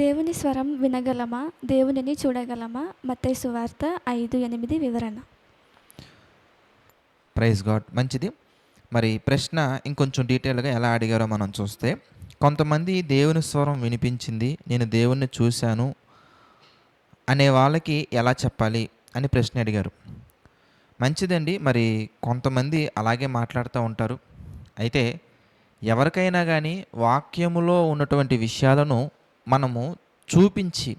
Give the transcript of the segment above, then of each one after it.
దేవుని స్వరం వినగలమా? దేవునిని చూడగలమా? మత్తయి సువార్త 5:8 వివరణ. Praise God. మంచిది. మరి ప్రశ్న ఇంకొంచెం డీటెయిల్గా ఎలా అడిగారో మనం చూస్తే, కొంతమంది దేవుని స్వరం వినిపించింది, నేను దేవుణ్ణి చూశాను అనే వాళ్ళకి ఎలా చెప్పాలి అని ప్రశ్న అడిగారు. మంచిదండి. మరి కొంతమంది అలాగే మాట్లాడుతూ ఉంటారు. అయితే ఎవరికైనా కానీ వాక్యములో ఉన్నటువంటి విషయాలను మనము చూపించి,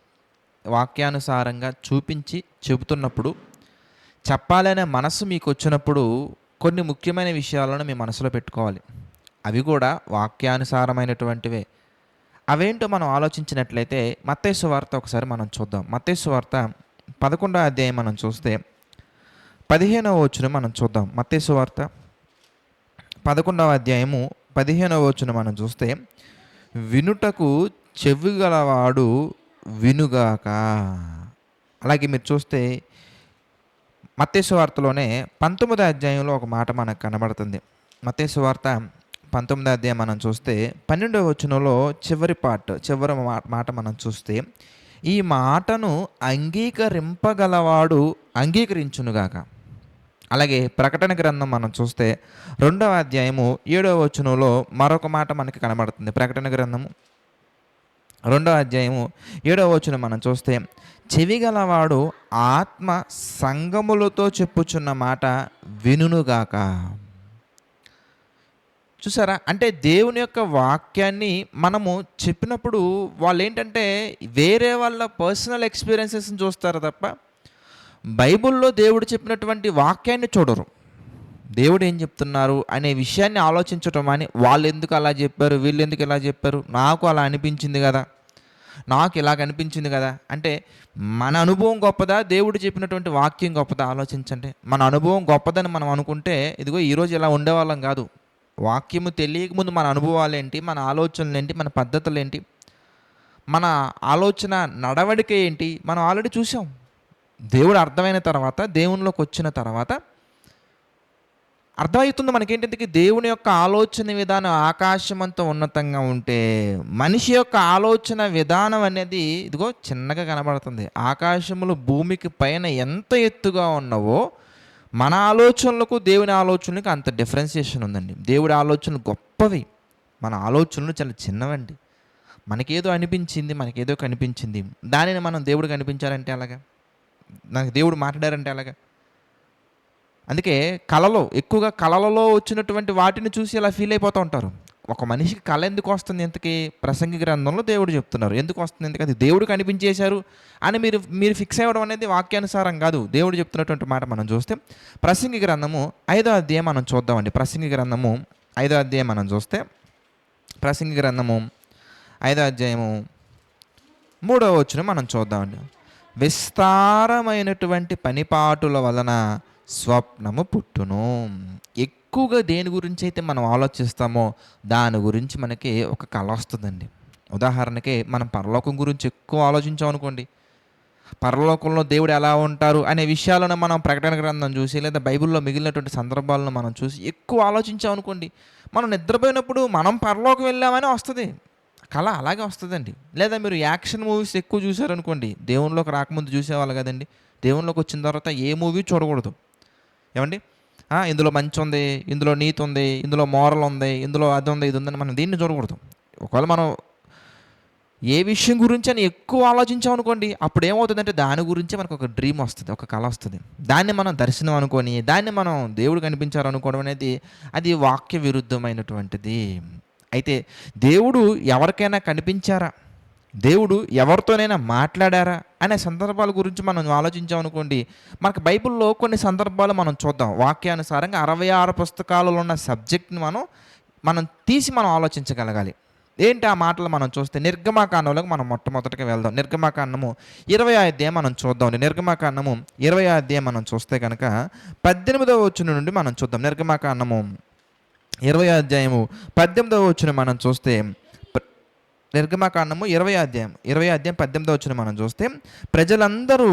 వాక్యానుసారంగా చూపించి చెబుతున్నప్పుడు, చెప్పాలనే మనసు మీకు వచ్చినప్పుడు కొన్ని ముఖ్యమైన విషయాలను మీ మనసులో పెట్టుకోవాలి. అవి కూడా వాక్యానుసారమైనటువంటివే. అవేంటో మనం ఆలోచించినట్లయితే మత్తయి సువార్త ఒకసారి మనం చూద్దాం. మత్తయి సువార్త 11వ అధ్యాయం మనం చూస్తే 15వ వచనం మనం చూద్దాం. మత్తయి సువార్త 11వ అధ్యాయము 15వ వచనం మనం చూస్తే, వినుటకు చెవి గలవాడు వినుగాక. అలాగే మీరు చూస్తే మత్తయి సువార్తలోనే 19వ అధ్యాయంలో ఒక మాట మనకు కనబడుతుంది. మత్తయి సువార్త 19వ అధ్యాయం మనం చూస్తే 12వ వచనంలో చివరి మాట మనం చూస్తే, ఈ మాటను అంగీకరింపగలవాడు అంగీకరించునుగాక. అలాగే ప్రకటన గ్రంథం మనం చూస్తే 2వ అధ్యాయము 7వ వచనంలో మరొక మాట మనకి కనబడుతుంది. ప్రకటన గ్రంథము 2వ అధ్యాయము 7వ వచనం మనం చూస్తే, చెవిగలవాడు ఆత్మ సంగములతో చెప్పుచున్న మాట వినుగాక. చూసారా? అంటే దేవుని యొక్క వాక్యాన్ని మనము చెప్పినప్పుడు వాళ్ళు ఏంటంటే వేరే వాళ్ళ పర్సనల్ ఎక్స్పీరియన్సెస్ని చూస్తారు తప్ప బైబిల్లో దేవుడు చెప్పినటువంటి వాక్యాన్ని చూడరు. దేవుడు ఏం చెప్తున్నారు అనే విషయాన్ని ఆలోచించటం అని, వాళ్ళు ఎందుకు అలా చెప్పారు, వీళ్ళు ఎందుకు ఇలా చెప్పారు, నాకు అలా అనిపించింది కదా, నాకు ఇలాగ అనిపించింది కదా. అంటే మన అనుభవం గొప్పదా, దేవుడు చెప్పినటువంటి వాక్యం గొప్పదా? ఆలోచించండి. మన అనుభవం గొప్పదని మనం అనుకుంటే ఇదిగో ఈరోజు ఇలా ఉండేవాళ్ళం కాదు. వాక్యము తెలియకముందు మన అనుభవాలు ఏంటి, మన ఆలోచనలు ఏంటి, మన పద్ధతులు ఏంటి, మన ఆలోచన నడవడిక ఏంటి, మనం ఆల్రెడీ చూసాం. దేవుడు అర్థమైన తర్వాత, దేవునిలోకి వచ్చిన తర్వాత అర్థమవుతుంది మనకేంటంటే దేవుని యొక్క ఆలోచన విధానం ఆకాశమంతా ఉన్నతంగా ఉంటే మనిషి యొక్క ఆలోచన విధానం అనేది ఇదిగో చిన్నగా కనబడుతుంది. ఆకాశములు భూమికి పైన ఎంత ఎత్తుగా ఉన్నవో మన ఆలోచనలకు దేవుని ఆలోచనలకు అంత డిఫరెన్సియేషన్ ఉందండి. దేవుడి ఆలోచనలు గొప్పవి, మన ఆలోచనలు చాలా చిన్నవండి. మనకేదో అనిపించింది, మనకేదో కనిపించింది, దానిని మనం దేవుడు కనిపించాలంటే అలాగా, నాకు దేవుడు మాట్లాడారంటే అలాగా. అందుకే ఎక్కువగా కళలలో వచ్చినటువంటి వాటిని చూసి అలా ఫీల్ అయిపోతూ ఉంటారు. ఒక మనిషికి కళ ఎందుకు వస్తుంది? ఇంతకీ ప్రసంగి గ్రంథంలో దేవుడు చెప్తున్నారు ఎందుకు వస్తుంది. ఎందుకు అది దేవుడు కనిపించేశారు అని మీరు ఫిక్స్ అవ్వడం అనేది వాక్యానుసారం కాదు. దేవుడు చెప్తున్నటువంటి మాట మనం చూస్తే ప్రసంగి గ్రంథము 5వ అధ్యాయం మనం చూద్దామండి. ప్రసంగి గ్రంథము 5వ అధ్యాయం మనం చూస్తే, ప్రసంగి గ్రంథము 5వ అధ్యాయము 3వ వచనం మనం చూద్దామండి. విస్తారమైనటువంటి పనిపాటుల వలన స్వప్నము పుట్టును. ఎక్కువగా దేని గురించి అయితే మనం ఆలోచిస్తామో దాని గురించి మనకి ఒక కళ వస్తుందండి. ఉదాహరణకి మనం పరలోకం గురించి ఎక్కువ ఆలోచించాం అనుకోండి, పరలోకంలో దేవుడు ఎలా ఉంటారు అనే విషయాలను మనం ప్రకటన గ్రంథం చూసి లేదా బైబిల్లో మిగిలినటువంటి సందర్భాలను మనం చూసి ఎక్కువ ఆలోచించాం అనుకోండి, మనం నిద్రపోయినప్పుడు మనం పరలోకం వెళ్ళామని వస్తుంది కళ, అలాగే వస్తుందండి. లేదా మీరు యాక్షన్ మూవీస్ ఎక్కువ చూసారనుకోండి, దేవునిలోకి రాకముందు చూసేవాళ్ళు కదండి, దేవునిలోకి వచ్చిన తర్వాత ఏ మూవీ చూడకూడదు. ఏమండి, ఇందులో మంచి ఉంది, ఇందులో నీతి ఉంది, ఇందులో మోరల్ ఉంది, ఇందులో అది ఉంది, ఇది ఉందని మనం దీన్ని చూడకూడదు. ఒకవేళ మనం ఏ విషయం గురించి అని ఎక్కువ ఆలోచించామనుకోండి, అప్పుడు ఏమవుతుందంటే దాని గురించి మనకు ఒక డ్రీమ్ వస్తుంది, ఒక కళ వస్తుంది. దాన్ని మనం దర్శనం అనుకొని, దాన్ని మనం దేవుడు కనిపించారనుకోవడం అనేది అది వాక్య విరుద్ధమైనటువంటిది. అయితే దేవుడు ఎవరికైనా కనిపించారా, దేవుడు ఎవరితోనైనా మాట్లాడారా అనే సందర్భాల గురించి మనం ఆలోచించామనుకోండి, మనకు బైబిల్లో కొన్ని సందర్భాలు మనం చూద్దాం. వాక్యానుసారంగా 66 పుస్తకాలలో ఉన్న సబ్జెక్ట్ని మనం తీసి మనం ఆలోచించగలగాలి. ఏంటి ఆ మాటలు మనం చూస్తే నిర్గమాకాండంలోకి మనం మొట్టమొదటిగా వెళ్దాం. నిర్గమాకాండము 20వ అధ్యాయం మనం చూద్దాం. నిర్గమాకాండము 20వ అధ్యాయం మనం చూస్తే కనుక 18వ వచనం నుండి మనం చూద్దాం. నిర్గమాకాండము 20వ అధ్యాయము 18వ వచనం మనం చూస్తే, నిర్గమాకాండము 20వ అధ్యాయం 18వ వచనం మనం చూస్తే, ప్రజలందరూ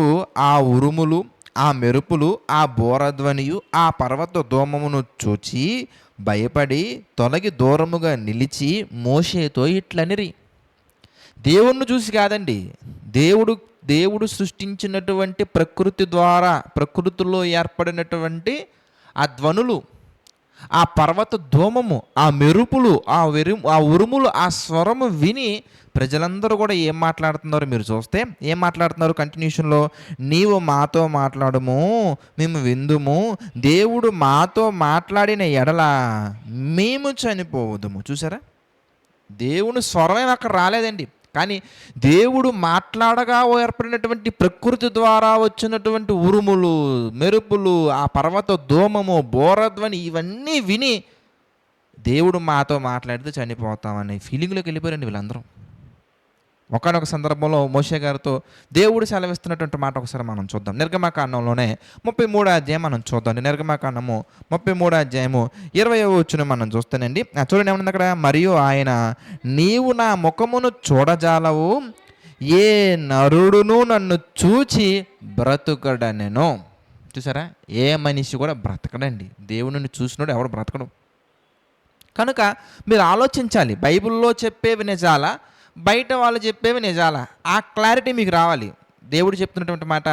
ఆ ఉరుములు, ఆ మెరుపులు, ఆ బోరధ్వనియు, ఆ పర్వత ధూమమును చూచి భయపడి తొలగి దూరముగా నిలిచి మోషేతో ఇట్లనిరి. దేవుణ్ణి చూసి కాదండి. దేవుడు దేవుడు సృష్టించినటువంటి ప్రకృతి ద్వారా, ప్రకృతిలో ఏర్పడినటువంటి ఆ ధ్వనులు, ఆ పర్వత ధూమము, ఆ మెరుపులు, ఆ ఉరుములు, ఆ స్వరము విని ప్రజలందరూ కూడా ఏం మాట్లాడుతున్నారో మీరు చూస్తే, ఏం మాట్లాడుతున్నారు కంటిన్యూషన్లో? నీవు మాతో మాట్లాడము, మేము విందుము, దేవుడు మాతో మాట్లాడిన ఎడల మేము చనిపోవదుము. చూసారా? దేవుని స్వరమే అక్కడ రాలేదండి. కానీ దేవుడు మాట్లాడగా ఏర్పడినటువంటి ప్రకృతి ద్వారా వచ్చినటువంటి ఉరుములు, మెరుపులు, ఆ పర్వత ధూమము, బోరధ్వని ఇవన్నీ విని దేవుడు మాతో మాట్లాడితే చనిపోతామనే ఫీలింగ్లోకి వెళ్ళిపోయారండి వీళ్ళందరూ. ఒకానొక సందర్భంలో మోషే గారితో దేవుడు సెలవిస్తున్నటువంటి మాట ఒకసారి మనం చూద్దాం. నిర్గమకాండంలోనే 33వ అధ్యాయం మనం చూద్దాం. నిర్గమకాండము 33వ అధ్యాయము 20వ వచనం మనం చూస్తానండి. చూడండి ఏమన్నా అక్కడ, మరియు ఆయన నీవు నా ముఖమును చూడజాలవు, ఏ నరుడును నన్ను చూచి బ్రతుకడనెను. చూసారా? ఏ మనిషి కూడా బ్రతకడండి. దేవుడిని చూసినోడు ఎవడు బ్రతకడు. కనుక మీరు ఆలోచించాలి, బైబిల్లో చెప్పేవి నిజాలా, బయట వాళ్ళు చెప్పేవి నిజాలా? ఆ క్లారిటీ మీకు రావాలి. దేవుడు చెప్తున్నటువంటి మాట,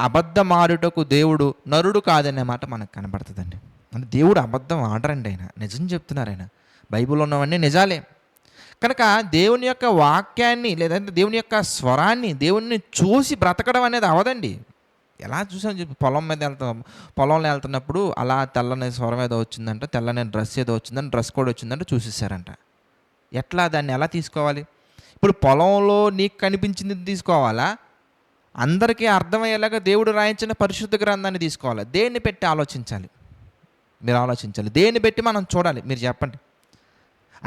అబద్ధమాడుటకు దేవుడు నరుడు కాదనే మాట మనకు కనబడుతుందండి. అంటే దేవుడు అబద్ధం ఆడరండి, ఆయన నిజం చెప్తున్నారు. ఆయన బైబిల్లో ఉన్నవన్నీ నిజాలే. కనుక దేవుని యొక్క వాక్యాన్ని, లేదంటే దేవుని యొక్క స్వరాన్ని, దేవుణ్ణి చూసి బ్రతకడం అనేది అవదండి. ఎలా చూసాను చెప్పి, పొలంలో వెళ్తున్నప్పుడు అలా తెల్లని స్వరం ఏదో వచ్చిందంట, తెల్లని డ్రెస్ ఏదో వచ్చిందంట, డ్రెస్ కోడ్ వచ్చిందంటే చూసేసారంట. ఎట్లా దాన్ని ఎలా తీసుకోవాలి? ఇప్పుడు పొలంలో నీకు కనిపించింది తీసుకోవాలా, అందరికీ అర్థమయ్యేలాగా దేవుడు రాయించిన పరిశుద్ధ గ్రంథాన్ని తీసుకోవాలా? దేన్ని పెట్టి ఆలోచించాలి? మీరు ఆలోచించాలి. దేన్ని పెట్టి మనం చూడాలి? మీరు చెప్పండి.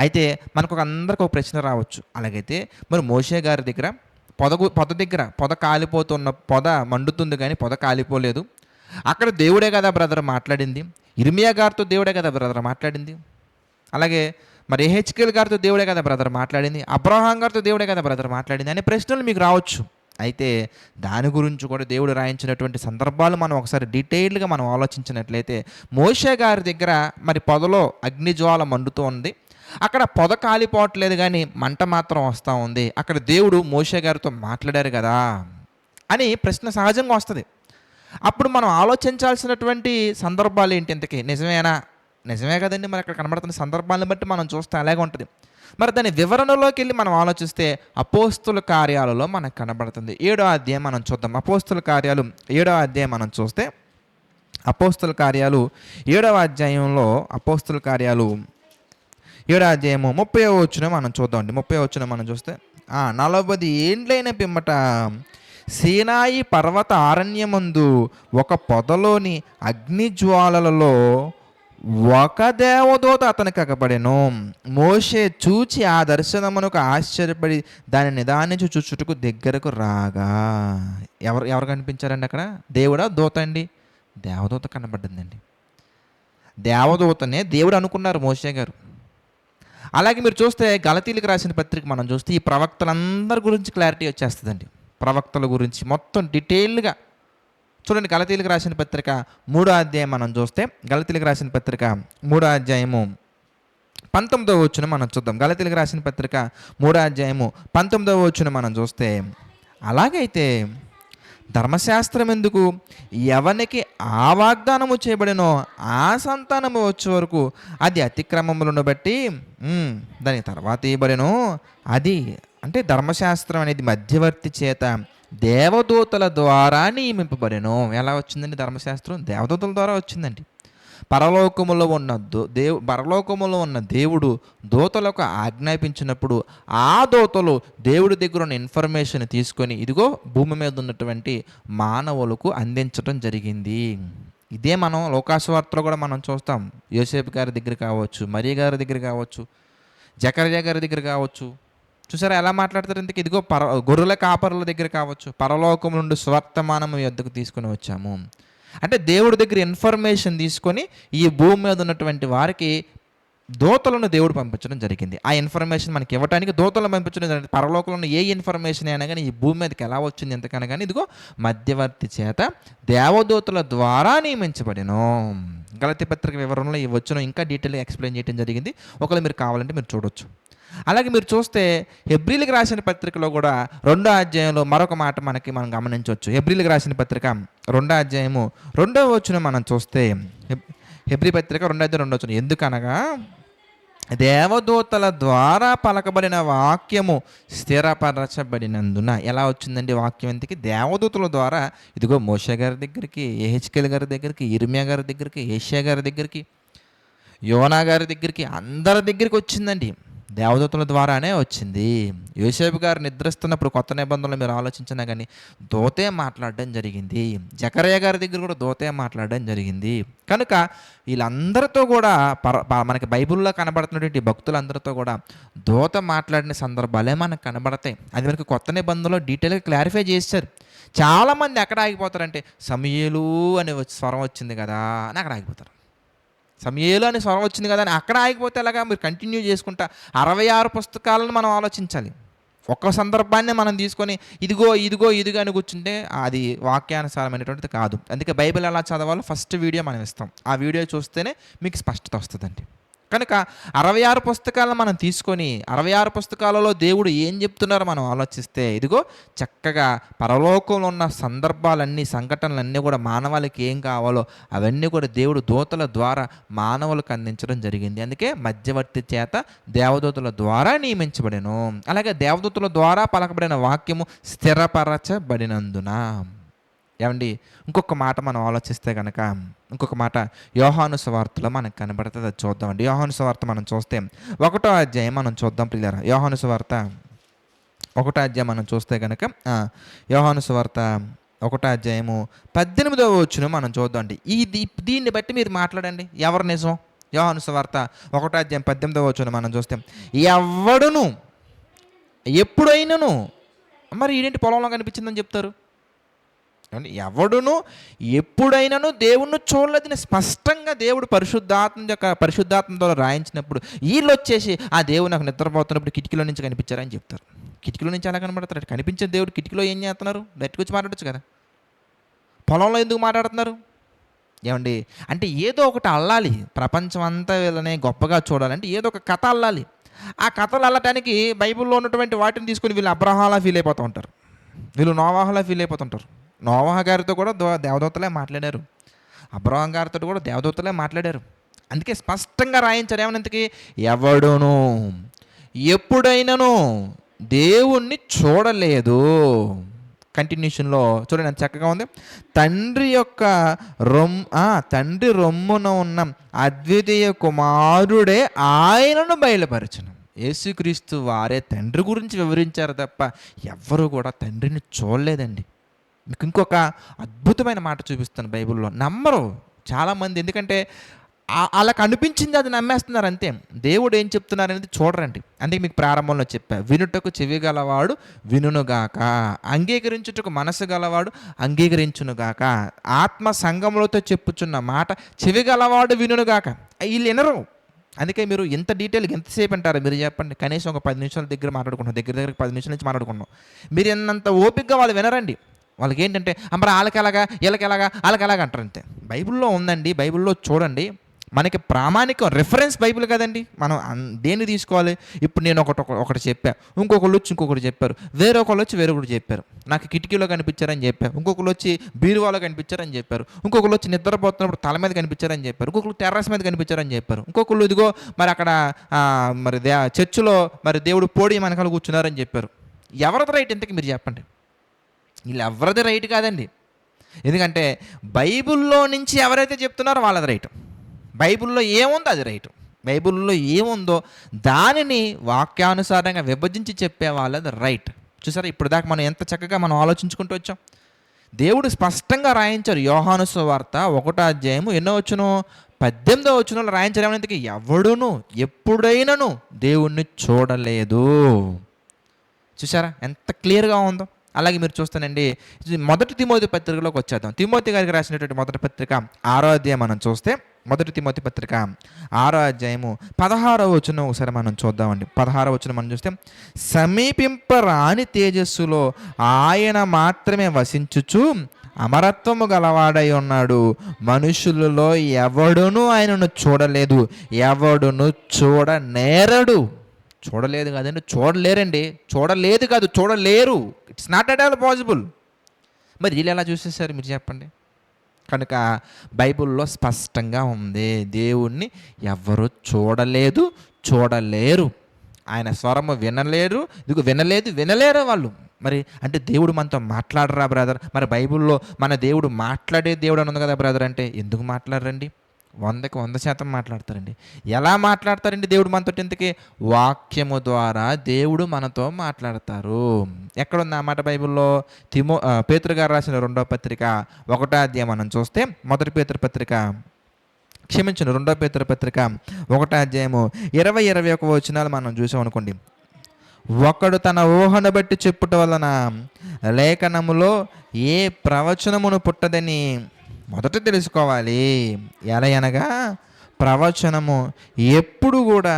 అయితే మనకు అందరికి ఒక ప్రశ్న రావచ్చు, అలాగైతే మరి మోషే గారి దగ్గర పొద కాలిపోతున్న, పొద మండుతుంది కానీ పొద కాలిపోలేదు. అక్కడ దేవుడే కదా బ్రదర్ మాట్లాడింది. ఇర్మియా గారితో దేవుడే కదా బ్రదర్ మాట్లాడింది. అలాగే మరి ఎహెచ్కేల్ గారితో దేవుడే కదా బ్రదర్ మాట్లాడింది. అబ్రహాం గారితో దేవుడే కదా బ్రదర్ మాట్లాడింది అనే ప్రశ్నలు మీకు రావచ్చు. అయితే దాని గురించి కూడా దేవుడు రాయించినటువంటి సందర్భాలు మనం ఒకసారి డీటెయిల్గా మనం ఆలోచించినట్లయితే, మోషే గారి దగ్గర మరి పొదలో అగ్నిజ్వాల మండుతూ ఉంది. అక్కడ పొద కాలిపోవట్లేదు కానీ మంట మాత్రం వస్తూ ఉంది. అక్కడ దేవుడు మోషే గారితో మాట్లాడారు కదా అని ప్రశ్న సహజంగా వస్తుంది. అప్పుడు మనం ఆలోచించాల్సినటువంటి సందర్భాలు ఏంటి? ఇంతకీ నిజమే కదండి. మరి అక్కడ కనబడుతున్న సందర్భాలను బట్టి మనం చూస్తే అలాగే ఉంటుంది. మరి దాని వివరణలోకి వెళ్ళి మనం ఆలోచిస్తే అపోస్తుల కార్యాలలో మనకు కనబడుతుంది. 7వ అధ్యాయం మనం చూద్దాం. అపోస్తుల కార్యాలు 7వ అధ్యాయం మనం చూస్తే, అపోస్తుల కార్యాలు 7వ అధ్యాయంలో, అపోస్తుల కార్యాలు 7వ అధ్యాయము 30వ వచనం మనం చూద్దామండి. 30వ వచనం మనం చూస్తే, 40 ఏండ్లైన పిమ్మట సీనాయి పర్వత ఆరణ్యమందు ఒక పొదలోని అగ్నిజ్వాలలలో ఒక దేవదూత అతనికి అగపడెను. మోషే చూచి ఆ దర్శనమునకు ఆశ్చర్యపడి దాని నిదానించి చూచుటకు దగ్గరకు రాగా, ఎవరు కనిపించారండి అక్కడ? దేవుడా దూత అండి? దేవదూత కనబడ్డిందండి. దేవదూతనే దేవుడు అనుకున్నారు మోషే గారు. అలాగే మీరు చూస్తే గలతీలకు రాసిన పత్రిక మనం చూస్తే ఈ ప్రవక్తలందరి గురించి క్లారిటీ వచ్చేస్తుందండి. ప్రవక్తల గురించి మొత్తం డీటెయిల్గా చూడండి. గలతీలకు రాసిన పత్రిక 3వ అధ్యాయం మనం చూస్తే, గలతీలకు రాసిన పత్రిక 3వ అధ్యాయము 19వ వచనం మనం చూద్దాం. గలతీలకు రాసిన పత్రిక 3వ అధ్యాయము 19వ వచనం మనం చూస్తే, అలాగైతే ధర్మశాస్త్రం ఎందుకు? ఎవనికి ఆ వాగ్దానము చేయబడినో ఆ సంతానము వచ్చే వరకు అది అతిక్రమములను బట్టి దాని తర్వాత ఇవ్వబడెను. అది అంటే ధర్మశాస్త్రం అనేది మధ్యవర్తి చేత దేవదూతల ద్వారా నియమింపబడెను. ఎలా వచ్చిందండి ధర్మశాస్త్రం? దేవదూతల ద్వారా వచ్చిందండి. పరలోకములో ఉన్న దేవుడు దూతలకు ఆజ్ఞాపించినప్పుడు ఆ దూతలు దేవుడి దగ్గర ఉన్న ఇన్ఫర్మేషన్ తీసుకొని ఇదిగో భూమి మీద ఉన్నటువంటి మానవులకు అందించడం జరిగింది. ఇదే మనం లోకాసువార్తలో కూడా మనం చూస్తాం. యోసేపు గారి దగ్గర కావచ్చు, మరియ గారి దగ్గర కావచ్చు, జకర్యా గారి దగ్గర కావచ్చు. చూసారా ఎలా మాట్లాడతారు? ఇంతకు ఇదిగో గొర్రెల కాపరుల దగ్గర కావచ్చు, పరలోకం నుండి స్వర్తమానం యొద్దకు తీసుకుని వచ్చాము అంటే దేవుడి దగ్గర ఇన్ఫర్మేషన్ తీసుకొని ఈ భూమి మీద ఉన్నటువంటి వారికి దూతలను దేవుడు పంపించడం జరిగింది. ఆ ఇన్ఫర్మేషన్ మనకి ఇవ్వడానికి దూతలను పంపించడం జరిగింది. పరలోకంలో ఉన్న ఏ ఇన్ఫర్మేషన్ అయినా కానీ ఈ భూమి మీదకి ఎలా వచ్చింది ఎంతకన్నా కానీ ఇదిగో మధ్యవర్తి చేత దేవదూతల ద్వారా నియమించబడిను. గలతీ పత్రిక వివరణలో ఈ వచ్చిన ఇంకా డీటెయిల్గా ఎక్స్ప్లెయిన్ చేయడం జరిగింది. ఒకవేళ మీరు కావాలంటే మీరు చూడొచ్చు. అలాగే మీరు చూస్తే హెబ్రీలకు రాసిన పత్రికలో కూడా 2వ అధ్యాయంలో మరొక మాట మనం గమనించవచ్చు. హెబ్రీలకు రాసిన పత్రిక 2వ అధ్యాయము 2వ వచనం మనం చూస్తే హెబ్రీ పత్రిక 2వ అధ్యాయం 2వ వచనం, ఎందుకనగా దేవదూతల ద్వారా పలకబడిన వాక్యము స్థిరపరచబడినందున. ఎలా వచ్చిందండి వాక్యం? ఎందుకు? దేవదూతల ద్వారా. ఇదిగో మోషే గారి దగ్గరికి, యెహెజ్కేలు గారి దగ్గరికి, ఇర్మియా గారి దగ్గరికి, యెషయా గారి దగ్గరికి, యోనా గారి దగ్గరికి, అందరి దగ్గరికి వచ్చిందండి. దేవదూతల ద్వారానే వచ్చింది. యోసేపు గారు నిద్రిస్తున్నప్పుడు కొత్త నిబంధనలు మీరు ఆలోచించినా కానీ దూతే మాట్లాడడం జరిగింది. జకరయ్య గారి దగ్గర కూడా దూతే మాట్లాడడం జరిగింది. కనుక వీళ్ళందరితో కూడా మనకి బైబిల్లో కనబడుతున్నటువంటి భక్తులందరితో కూడా దూత మాట్లాడిన సందర్భాలే మనకు కనబడతాయి. అది మనకి కొత్త నిబంధనలో డీటెయిల్గా క్లారిఫై చేశారు. చాలామంది ఎక్కడ ఆగిపోతారంటే సమూయేలు అనే స్వరం వచ్చింది కదా అని అక్కడ ఆగిపోతారు. సమూయేలు అనే స్వరం వచ్చింది కదా అని అక్కడ ఆగిపోతే ఎలాగా? మీరు కంటిన్యూ చేసుకుంటా 66 పుస్తకాలను మనం ఆలోచించాలి. ఒక్క సందర్భాన్ని మనం తీసుకొని ఇదిగో అని కూర్చుంటే అది వాక్యానుసారమైనటువంటిది కాదు. అందుకే బైబిల్ ఎలా చదవాలో ఫస్ట్ వీడియో మనం ఇస్తాం. ఆ వీడియో చూస్తేనే మీకు స్పష్టత వస్తుందండి. కనుక 66 పుస్తకాలను మనం తీసుకొని 66 పుస్తకాలలో దేవుడు ఏం చెప్తున్నారో మనం ఆలోచిస్తే ఇదిగో చక్కగా పరలోకంలో ఉన్న సందర్భాలన్నీ, సంఘటనలన్నీ కూడా మానవాళికి ఏం కావాలో అవన్నీ కూడా దేవుడు దూతల ద్వారా మానవులకు అందించడం జరిగింది. అందుకే మధ్యవర్తి చేత దేవదూతల ద్వారా నియమించబడెను. అలాగే దేవదూతల ద్వారా పలకబడిన వాక్యము స్థిరపరచబడినందున. ఏమండి, ఇంకొక మాట మనం ఆలోచిస్తే కనుక ఇంకొక మాట యోహాను సువార్తలో మనకు కనబడుతుంది. అది చూద్దామండి. యోహాను సువార్త మనం చూస్తే 1వ అధ్యాయం మనం చూద్దాం ప్రియులారా. యోహాను సువార్త 1వ అధ్యాయం మనం చూస్తే కనుక యోహాను సువార్త 1వ అధ్యాయము 18వ వచనం మనం చూద్దాం అండి. దీన్ని బట్టి మీరు మాట్లాడండి, ఎవరు నిజం? యోహాను సువార్త 1వ అధ్యాయం 18వ వచనం మనం చూస్తే, ఎవడును ఎప్పుడైనాను, మరి ఏంటి పొలంలో కనిపించిందని చెప్తారు? ఎవడును ఎప్పుడైనాను దేవుణ్ణి చూడలేదని స్పష్టంగా దేవుడు పరిశుద్ధాత్మ ద్వారా రాయించినప్పుడు వీళ్ళు వచ్చేసి ఆ దేవుడు నాకు నిద్రపోతున్నప్పుడు కిటికీలో నుంచి కనిపించారని చెప్తారు. కిటికీలో నుంచి ఎలా కనబడతారు? కనిపించే దేవుడు కిటికీలో ఏం చేస్తున్నారు? బయటకు వచ్చి మాట్లాడచ్చు కదా. పొలంలో ఎందుకు మాట్లాడుతున్నారు? ఏమండి, అంటే ఏదో ఒకటి అల్లాలి. ప్రపంచం అంతా వీళ్ళని గొప్పగా చూడాలంటే ఏదో ఒక కథ అల్లాలి. ఆ కథలు అల్లటానికి బైబిల్లో ఉన్నటువంటి వాటిని తీసుకొని వీళ్ళు అబ్రహాలా ఫీల్ అయిపోతూ ఉంటారు, వీళ్ళు నోవాహులా ఫీల్ అయిపోతుంటారు. నోవాహ గారితో కూడా దేవదూతలే మాట్లాడారు, అబ్రహాం గారితో కూడా దేవదూతలే మాట్లాడారు. అందుకే స్పష్టంగా రాయించారు. ఏమనంతకి ఎవడును ఎప్పుడైనాను దేవుణ్ణి చూడలేదు. కంటిన్యూషన్లో చూడండి ఎంత చక్కగా ఉంది. తండ్రి రొమ్మున ఉన్న అద్వితీయ కుమారుడే ఆయనను బయలుపరచును. యేసుక్రీస్తు వారే తండ్రి గురించి వివరించారు తప్ప ఎవ్వరూ కూడా తండ్రిని చూడలేదండి. మీకు ఇంకొక అద్భుతమైన మాట చూపిస్తాను బైబిల్లో. నమ్మరు చాలామంది, ఎందుకంటే వాళ్ళకి అనిపించింది అది నమ్మేస్తున్నారు అంతే. దేవుడు ఏం చెప్తున్నారు అనేది చూడరండి. అందుకే మీకు ప్రారంభంలో చెప్పా, వినుటకు చెవి గలవాడు వినుగాక, అంగీకరించుటకు మనసు గలవాడు అంగీకరించునుగాక, ఆత్మ సంగములతో చెప్పుచున్న మాట చెవి గలవాడు వినుగాక. వీళ్ళు వినరు. అందుకే మీరు ఎంత డీటెయిల్గా ఎంతసేపు అంటారు మీరు చెప్పండి? కనీసం ఒక 10 నిమిషాల దగ్గర మాట్లాడుకుంటున్నాం, దగ్గర 10 నిమిషాల నుంచి మాట్లాడుకున్నాం. మీరు ఎన్నంత ఓపికగా వాళ్ళు వినరండి. వాళ్ళకి ఏంటంటే అమ్మరా వాళ్ళకెలాగా వీళ్ళకెలాగా వాళ్ళకెలాగా అంటారు అంతే. బైబిల్లో ఉందండి, బైబిల్లో చూడండి. మనకి ప్రామాణికం రిఫరెన్స్ బైబిల్ కదండి. మనం దేన్ని తీసుకోవాలి? ఇప్పుడు నేను ఒకటి చెప్పా, ఇంకొకళ్ళు వచ్చి ఇంకొకటి చెప్పారు, వేరొకళ్ళు వచ్చి వేరొకటి చెప్పారు. నాకు కిటికీలో కనిపించారని చెప్పారు, ఇంకొకళ్ళు వచ్చి బీరువాలో కనిపించారని చెప్పారు, ఇంకొకళ్ళు వచ్చి నిద్రపోతున్నప్పుడు తల మీద కనిపించారని చెప్పారు, ఇంకొకళ్ళు టెర్రస్ మీద కనిపించారని చెప్పారు, ఇంకొకళ్ళు ఇదిగో మరి అక్కడ మరి చర్చిలో మరి దేవుడు పోడి మనకాలు కూర్చున్నారని చెప్పారు. ఎవరిది రైట్ ఇంతకీ మీరు చెప్పండి? వీళ్ళు ఎవరిది రైట్ కాదండి. ఎందుకంటే బైబిల్లో నుంచి ఎవరైతే చెప్తున్నారో వాళ్ళది రైట్. బైబిల్లో ఏముందో అది రైట్. బైబిల్లో ఏముందో దానిని వాక్యానుసారంగా విభజించి చెప్పే వాళ్ళది రైట్. చూసారా, ఇప్పుడు దాకా మనం ఎంత చక్కగా మనం ఆలోచించుకుంటూ వచ్చాం. దేవుడు స్పష్టంగా రాయించారు. యోహాను సువార్త 1వ అధ్యాయము ఎన్నో వచ్చును 18వ వచనంలో రాయించారు. ఏమనేందుకు? ఎవడును ఎప్పుడైనాను దేవుణ్ణి చూడలేదు. చూసారా ఎంత క్లియర్గా ఉందో. అలాగే మీరు చూస్తానండి, 1 తిమోతి పత్రికలోకి వచ్చేద్దాం. తిమోతి గారికి రాసినటువంటి 1వ పత్రిక 6వ అధ్యాయం మనం చూస్తే, 1 తిమోతి పత్రిక 6వ అధ్యాయము 16వ వచనం ఒకసారి మనం చూద్దామండి. 16వ వచనం మనం చూస్తే, సమీపింపరాని తేజస్సులో ఆయన మాత్రమే వసించుచు అమరత్వము గలవాడై ఉన్నాడు. మనుషులలో ఎవడునూ ఆయనను చూడలేదు, ఎవడును చూడనేరడు. చూడలేదు కాదండి, చూడలేరండి. చూడలేదు కాదు, చూడలేరు. It's not at all possible. మరి వీళ్ళు ఎలా చూసేసారు మీరు చెప్పండి? కనుక బైబిల్లో స్పష్టంగా ఉంది, దేవుణ్ణి ఎవ్వరూ చూడలేదు, చూడలేరు. ఆయన స్వరము వినలేరు, ఇదిగో వినలేరు వాళ్ళు. మరి అంటే దేవుడు మనతో మాట్లాడరా బ్రదర్? మరి బైబిల్లో మన దేవుడు మాట్లాడే దేవుడు అని ఉంది కదా బ్రదర్ అంటే, ఎందుకు మాట్లాడరండి? 100కి 100% మాట్లాడతారండి. ఎలా మాట్లాడతారండి దేవుడు మనతో? ఇంతకీ వాక్యము ద్వారా దేవుడు మనతో మాట్లాడతారు. ఎక్కడుంది ఆ మాట బైబిల్లో? పేతురు గారు రాసిన 2వ పత్రిక 1వ అధ్యాయం మనం చూస్తే, 2 పేతురు పత్రిక 1వ అధ్యాయము 20-21 వచనాలు మనం చూసాం అనుకోండి. ఒకడు తన ఊహను బట్టి చెప్పుట వలన లేఖనములో ఏ ప్రవచనమును పుట్టదని మొదట తెలుసుకోవాలి. ఎలా అనగా ప్రవచనము ఎప్పుడు కూడా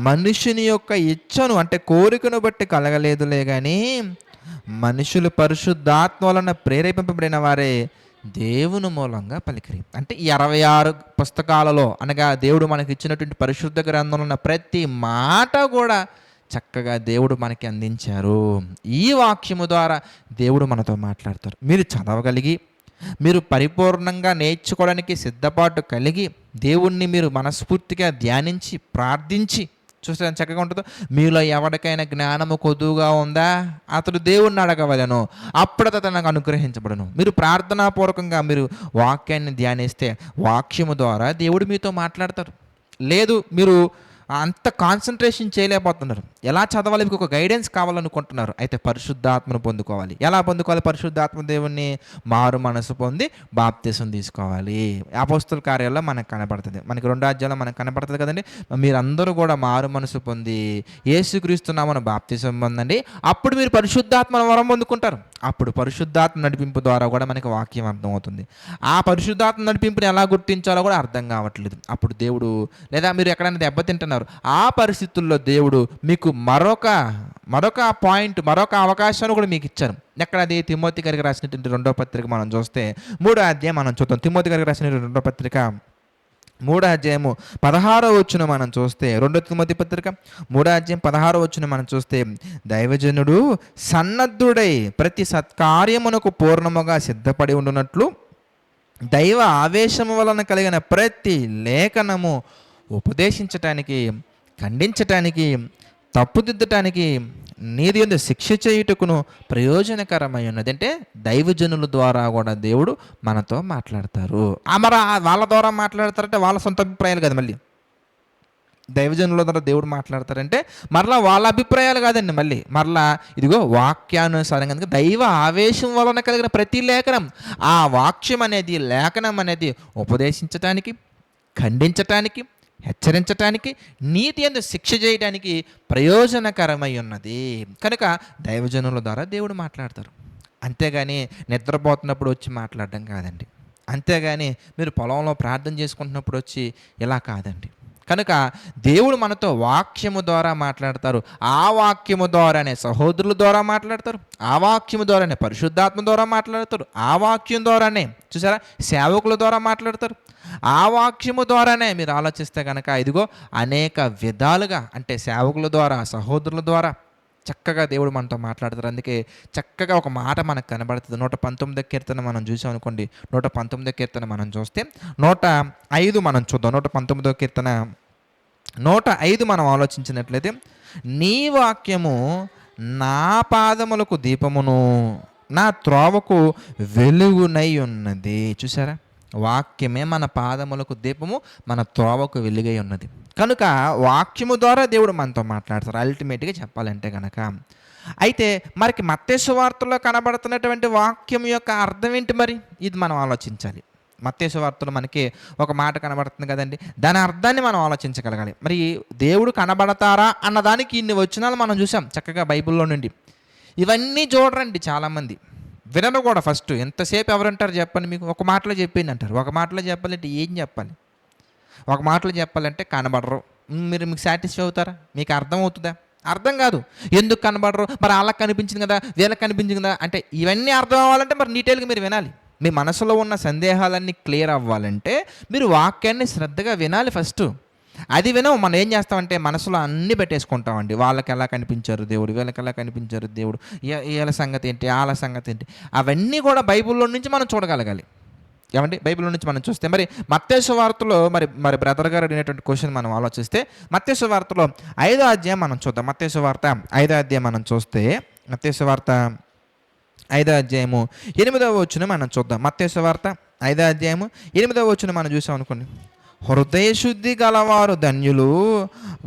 మనుషుని యొక్క ఇచ్చను అంటే కోరికను బట్టి కలగలేదులే కానీ మనుషులు పరిశుద్ధాత్మ వలన ప్రేరేపింపబడిన వారే దేవుని మూలంగా పలికిరి. అంటే ఈ 66 పుస్తకాలలో అనగా దేవుడు మనకి ఇచ్చినటువంటి పరిశుద్ధ గ్రంథంలో ఉన్న ప్రతి మాట కూడా చక్కగా దేవుడు మనకి అందించారు. ఈ వాక్యము ద్వారా దేవుడు మనతో మాట్లాడతారు. మీరు చదవగలిగి, మీరు పరిపూర్ణంగా నేర్చుకోవడానికి సిద్ధపాటు కలిగి, దేవుణ్ణి మీరు మనస్ఫూర్తిగా ధ్యానించి ప్రార్థించి చూస్తే చక్కగా ఉంటుందో. మీలో ఎవరికైనా జ్ఞానము కొద్దుగా ఉందా, అతడు దేవుణ్ణి అడగవలను, అప్పుడు అతనికి అనుగ్రహించబడను. మీరు ప్రార్థనాపూర్వకంగా మీరు వాక్యాన్ని ధ్యానిస్తే వాక్యము ద్వారా దేవుడు మీతో మాట్లాడతారు. లేదు, మీరు అంత కాన్సన్ట్రేషన్ చేయలేకపోతున్నారు, ఎలా చదవాలి, మీకు ఒక గైడెన్స్ కావాలనుకుంటున్నారు, అయితే పరిశుద్ధాత్మను పొందుకోవాలి. ఎలా పొందుకోవాలి పరిశుద్ధాత్మ? దేవుణ్ణి మారు మనసు పొంది బాప్తిసం తీసుకోవాలి. అపోస్తల కార్యాల్లో మనకు కనపడుతుంది, మనకి 2వ అధ్యాయంలో మనకు కనపడుతుంది కదండి. మీరందరూ కూడా మారు మనసు పొంది యేసుక్రీస్తు నామమున బాప్తిసం పొందండి, అప్పుడు మీరు పరిశుద్ధాత్మ వరం పొందుకుంటారు. అప్పుడు పరిశుద్ధాత్మ నడిపింపు ద్వారా కూడా మనకి వాక్యం అర్థమవుతుంది. ఆ పరిశుద్ధాత్మ నడిపింపుని ఎలా గుర్తించాలో కూడా అర్థం కావట్లేదు. అప్పుడు దేవుడు, లేదా మీరు ఎక్కడైనా దెబ్బతింటున్నారు, ఆ పరిస్థితుల్లో దేవుడు మీకు మరొక పాయింట్, మరొక అవకాశాన్ని కూడా మీకు ఇచ్చారు. ఎక్కడది? తిమోతి గారికి రాసినటువంటి 2వ పత్రిక మనం చూస్తే 3వ అధ్యాయం మనం చూద్దాం. తిమోతి గారికి రాసిన 2వ పత్రిక 3వ అధ్యాయము 16వ వచనం మనం చూస్తే, 2 తిమోతి పత్రిక 3వ అధ్యాయం 16వ వచనం మనం చూస్తే, దైవజనుడు సన్నద్ధుడై ప్రతి సత్కార్యమునకు పూర్ణముగా సిద్ధపడి ఉండునట్లు దైవ ఆవేశము వలన కలిగిన ప్రతి లేఖనము ఉపదేశించటానికి, ఖండించటానికి, తప్పుదిద్దటానికి, నీతి యందు శిక్ష చేయుటకును ప్రయోజనకరమై ఉన్నది. అంటే దైవజనుల ద్వారా కూడా దేవుడు మనతో మాట్లాడతారు. మరి వాళ్ళ ద్వారా మాట్లాడతారంటే వాళ్ళ సొంత అభిప్రాయాలు కదా, మళ్ళీ దైవజనుల ద్వారా దేవుడు మాట్లాడతారంటే మరలా వాళ్ళ అభిప్రాయాలు కాదండి, మరలా ఇదిగో వాక్యానుసారంగా దైవ ఆవేశం వలన కలిగిన ప్రతి లేఖనం, ఆ వాక్యం అనేది, లేఖనం అనేది ఉపదేశించటానికి, ఖండించటానికి, హెచ్చరించటానికి, నీతి యందు శిక్ష చేయడానికి ప్రయోజనకరమై ఉన్నది. కనుక దైవజనుల ద్వారా దేవుడు మాట్లాడతారు. అంతేగాని నిద్రపోతున్నప్పుడు వచ్చి మాట్లాడడం కాదండి. అంతేగాని మీరు పొలంలో ప్రార్థన చేసుకుంటున్నప్పుడు వచ్చి ఇలా కాదండి. కనుక దేవుడు మనతో వాక్యము ద్వారా మాట్లాడతారు. ఆ వాక్యము ద్వారానే సహోదరుల ద్వారా మాట్లాడతారు, ఆ వాక్యము ద్వారానే పరిశుద్ధాత్మ ద్వారా మాట్లాడతారు, ఆ వాక్యం ద్వారానే చూసారా సేవకుల ద్వారా మాట్లాడతారు, ఆ వాక్యము ద్వారానే మీరు ఆలోచిస్తే కనుక ఇదిగో అనేక విధాలుగా, అంటే సేవకుల ద్వారా, సహోదరుల ద్వారా చక్కగా దేవుడు మనతో మాట్లాడతారు. అందుకే చక్కగా ఒక మాట మనకు కనబడుతుంది. 119వ కీర్తన మనం చూసాం అనుకోండి. 119వ కీర్తన మనం చూస్తే 105 మనం చూద్దాం. 119వ కీర్తన 105 మనం ఆలోచించినట్లయితే, నీ వాక్యము నా పాదములకు దీపమును, నా త్రోవకు వెలుగునై ఉన్నది. చూసారా, వాక్యమే మన పాదములకు దీపము, మన త్రోవకు వెలుగై ఉన్నది. కనుక వాక్యము ద్వారా దేవుడు మనతో మాట్లాడతారు అల్టిమేట్గా చెప్పాలంటే కనుక. అయితే మరికి మత్తయి సువార్తలో కనబడుతున్నటువంటి వాక్యం యొక్క అర్థం ఏంటి మరి? ఇది మనం ఆలోచించాలి. మత్తయి సువార్తలో మనకి ఒక మాట కనబడుతుంది కదండి, దాని అర్థాన్ని మనం ఆలోచించగలగాలి. మరి దేవుడు కనబడతారా అన్నదానికి ఇన్ని వచనాలు మనం చూసాం చక్కగా బైబిల్లో నుండి. ఇవన్నీ చూడరండి చాలామంది, వినరు కూడా. ఫస్ట్ ఎంతసేపు ఎవరంటారు చెప్పండి, మీకు ఒక మాటలో చెప్పింది అంటారు. ఒక మాటలో చెప్పాలంటే ఏం చెప్పాలి? ఒక మాటలో చెప్పాలంటే కనబడరు. మీకు సాటిస్ఫై అవుతారా? మీకు అర్థం అవుతుందా? అర్థం కాదు. ఎందుకు కనబడరు? మరి వాళ్ళకి కనిపించింది కదా, వీళ్ళకి కనిపించింది కదా అంటే, ఇవన్నీ అర్థం అవ్వాలంటే మరి డీటెయిల్గా మీరు వినాలి. మీ మనసులో ఉన్న సందేహాలన్నీ క్లియర్ అవ్వాలంటే మీరు వాక్యాన్ని శ్రద్ధగా వినాలి ఫస్ట్. అది వినం మనం ఏం చేస్తామంటే మనసులో అన్నీ పెట్టేసుకుంటామండి. వాళ్ళకి ఎలా కనిపించారు దేవుడు, వీళ్ళకి ఎలా కనిపించారు దేవుడు, వీళ్ళ సంగతి ఏంటి, వాళ్ళ సంగతి ఏంటి, అవన్నీ కూడా బైబిల్లో నుంచి మనం చూడగలగాలి. ఏమండి, బైబిల్ నుంచి మనం చూస్తే మరి మత్తయి సువార్తలో మరి మరి బ్రదర్ గారు అడిగినటువంటి క్వశ్చన్ మనం ఆలోచిస్తే మత్తయి సువార్తలో 5వ అధ్యాయం మనం చూద్దాం. మత్తయి సువార్త 5వ అధ్యాయం మనం చూస్తే మత్తయి సువార్త 5వ అధ్యాయము 8వ వచనం మనం చూద్దాం. మత్తయి సువార్త 5వ అధ్యాయము 8వ వచనం మనం చూసాం అనుకోండి. హృదయ శుద్ధి గలవారు ధన్యులు,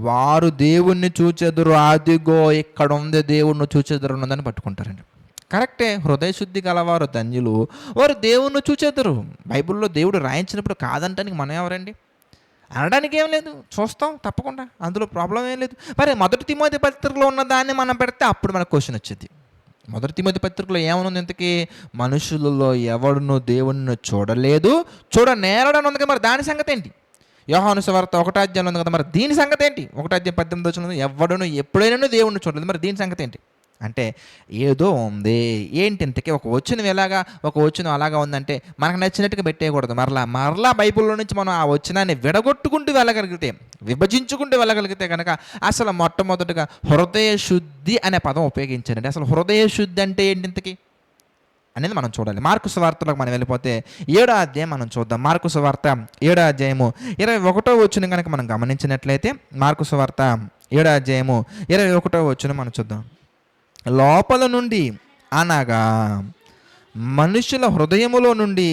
వారు దేవుణ్ణి చూచెదరు, అదిగో ఇక్కడ ఉంది దేవుణ్ణి చూచెదరు ఉన్నదని పట్టుకుంటారండి. కరెక్టే, హృదయ శుద్ధి గలవారు ధన్యులు, వారు దేవుణ్ణి చూచెదరు. బైబిల్లో దేవుడు రాయించినప్పుడు కాదంటానికి మనం ఎవరండి? అనడానికి ఏం లేదు, చూస్తాం తప్పకుండా, అందులో ప్రాబ్లం ఏం లేదు. మరి మొదటి తిమోతి పత్రికలో ఉన్న దాన్ని మనం పెడితే అప్పుడు మనకు క్వశ్చన్ వచ్చింది. మొదటి తిమోతి పత్రికలో ఏమనుంది ఇంతకీ? మనుషులలో ఎవడును దేవుణ్ణి చూడలేదు, చూడనేరడని ఉంది కదా, మరి దాని సంగతి ఏంటి? యోహాను సువార్త 1వ అధ్యాయంలో ఉంది కదా, మరి దీని సంగతి ఏంటి? 1వ అధ్యాయం 18వ వచనంలో ఎవడును ఎప్పుడైనా దేవుణ్ణి చూడలేదు, మరి దీని సంగతి ఏంటి అంటే ఏదో ఉంది. ఏంటి ఇంతకీ? ఒక వచనం ఎలాగా, ఒక వచనం అలాగా ఉందంటే మనకు నచ్చినట్టుగా పెట్టేయకూడదు. మరలా బైబిల్లో నుంచి మనం ఆ వచనాన్ని విడగొట్టుకుంటూ వెళ్ళగలిగితే, విభజించుకుంటూ వెళ్ళగలిగితే కనుక అసలు మొట్టమొదటిగా హృదయ శుద్ధి అనే పదం ఉపయోగించారండి. అసలు హృదయ శుద్ధి అంటే ఏంటి ఇంతకీ అనేది మనం చూడాలి. మార్కు సువార్తలోకి మనం వెళ్ళిపోతే 7వ అధ్యాయం మనం చూద్దాం. మార్కు సువార్త 7వ అధ్యాయము 21వ వచనం కనుక మనం గమనించినట్లయితే మార్కు సువార్త 7వ అధ్యాయము 21వ వచనం మనం చూద్దాం. లోపల నుండి అనగా మనుషుల హృదయములో నుండి